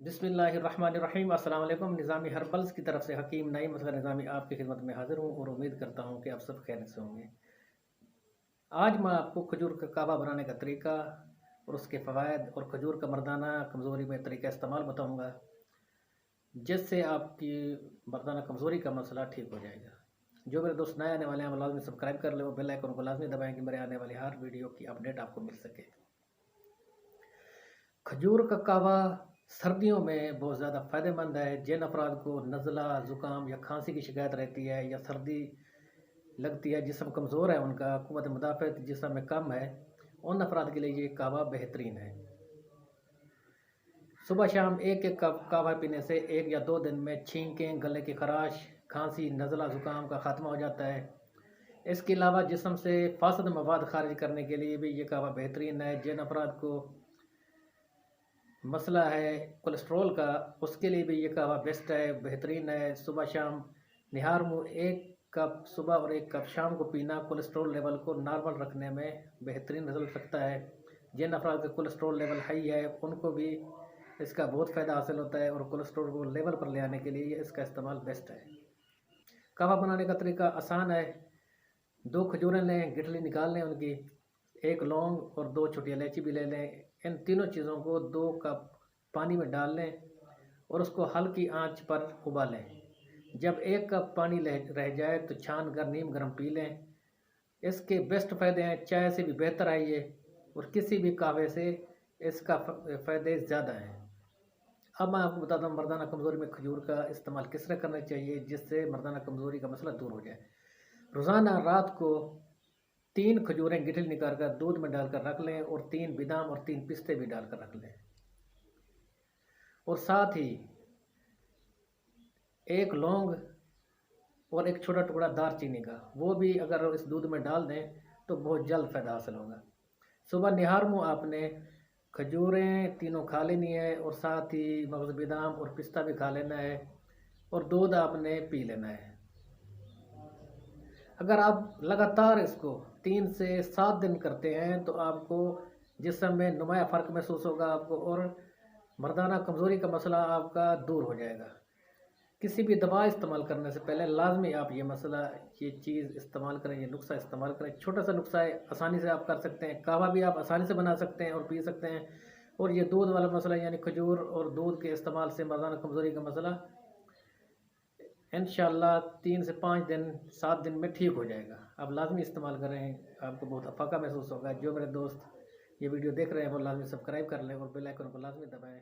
बिस्मिल्लाहिर्रहमानिर्रहीम। अस्सलाम वालेकुम। निज़ामी हर्बल्स की तरफ से हकीम नईम मसला निज़ामी आपकी खिदमत में हाज़िर हूँ और उम्मीद करता हूँ कि आप सब खैरियत से होंगे। आज मैं आपको खजूर का कहवा बनाने का तरीका और उसके फ़वाइद और खजूर का मर्दाना कमज़ोरी में तरीका इस्तेमाल बताऊँगा, जिससे आपकी मर्दाना कमज़ोरी का मसला ठीक हो जाएगा। जो मेरे दोस्त नए आने वाले हैं वो लाज़मी सब्सक्राइब कर लें और बेल आइकन को लाज़मी दबाएँ कि मेरे आने वाली हर वीडियो की अपडेट आपको मिल सके। खजूर का कहवा सर्दियों में बहुत ज़्यादा फ़ायदेमंद है। जिन अफराद को नज़ला, ज़ुकाम या खांसी की शिकायत रहती है या सर्दी लगती है, जिस्म कमज़ोर है, उनका क़ुव्वत मुदाफ़अत जिस्म में कम है, उन अफराद के लिए ये कहवा बेहतरीन है। सुबह शाम एक एक कप कहवा पीने से 1 या 2 दिन में छींकें, गले की खराश, खांसी, नज़ला, ज़ुकाम का ख़ात्मा हो जाता है। इसके अलावा जिस्म से फासद मवाद खारिज करने के लिए भी ये कहवा बेहतरीन है। जिन अफराद को मसला है कोलेस्ट्रॉल का, उसके लिए भी ये कहवा बेस्ट है, बेहतरीन है। सुबह शाम निहार मुँह 1 कप सुबह और 1 कप शाम को पीना कोलेस्ट्रॉल लेवल को नॉर्मल रखने में बेहतरीन रिज़ल्ट रखता है। जिन अफराद का कोलेस्ट्रॉल लेवल हाई है, उनको भी इसका बहुत फ़ायदा हासिल होता है और कोलेस्ट्रॉल को लेवल पर ले आने के लिए इसका इस्तेमाल बेस्ट है। कहवा बनाने का तरीका आसान है। 2 खजूरें लें, गिठली निकाल लें उनकी, 1 लौंग और 2 छोटी इलायची भी ले लें। इन तीनों चीज़ों को 2 कप पानी में डाल लें और उसको हल्की आंच पर उबालें। जब 1 कप पानी रह जाए तो छान कर नीम गर्म पी लें। इसके बेस्ट फ़ायदे हैं, चाय से भी बेहतर है ये और किसी भी कहवे से इसका फ़ायदे ज़्यादा हैं। अब मैं आपको बताता हूँ मर्दाना कमज़ोरी में खजूर का इस्तेमाल किस तरह करना चाहिए, जिससे मर्दाना कमज़ोरी का मसला दूर हो जाए। रोज़ाना रात को 3 खजूरें गिठली निकाल कर दूध में डालकर रख लें और 3 बादाम और 3 पिस्ते भी डालकर रख लें और साथ ही 1 लौंग और 1 छोटा टुकड़ा दालचीनी का, वो भी अगर इस दूध में डाल दें तो बहुत जल्द फ़ायदा हासिल होगा। सुबह निहार मुँह आपने खजूरें तीनों खा लेनी है और साथ ही मगज़ बादाम और पिस्ता भी खा लेना है और दूध आपने पी लेना है। अगर आप लगातार इसको 3 से 7 दिन करते हैं तो आपको जिस्म में नुमाया फ़र्क महसूस होगा आपको और मर्दाना कमज़ोरी का मसला आपका दूर हो जाएगा। किसी भी दवा इस्तेमाल करने से पहले लाज़मी आप ये चीज़ इस्तेमाल करें, ये नुस्ख़ा इस्तेमाल करें। छोटा-सा नुस्ख़ा है, आसानी से आप कर सकते हैं। कहवा भी आप आसानी से बना सकते हैं और पी सकते हैं और ये दूध वाला मसला यानी खजूर और दूध के इस्तेमाल से मर्दाना कमज़ोरी का मसला इंशाअल्लाह 3 से 5 दिन 7 दिन में ठीक हो जाएगा। आप लाज़मी इस्तेमाल करें, आपको बहुत अफ़ाका महसूस होगा। जो मेरे दोस्त ये वीडियो देख रहे हैं वो लाज़मी सब्सक्राइब कर लें और बेल आइकन को लाज़मी दबाएँ।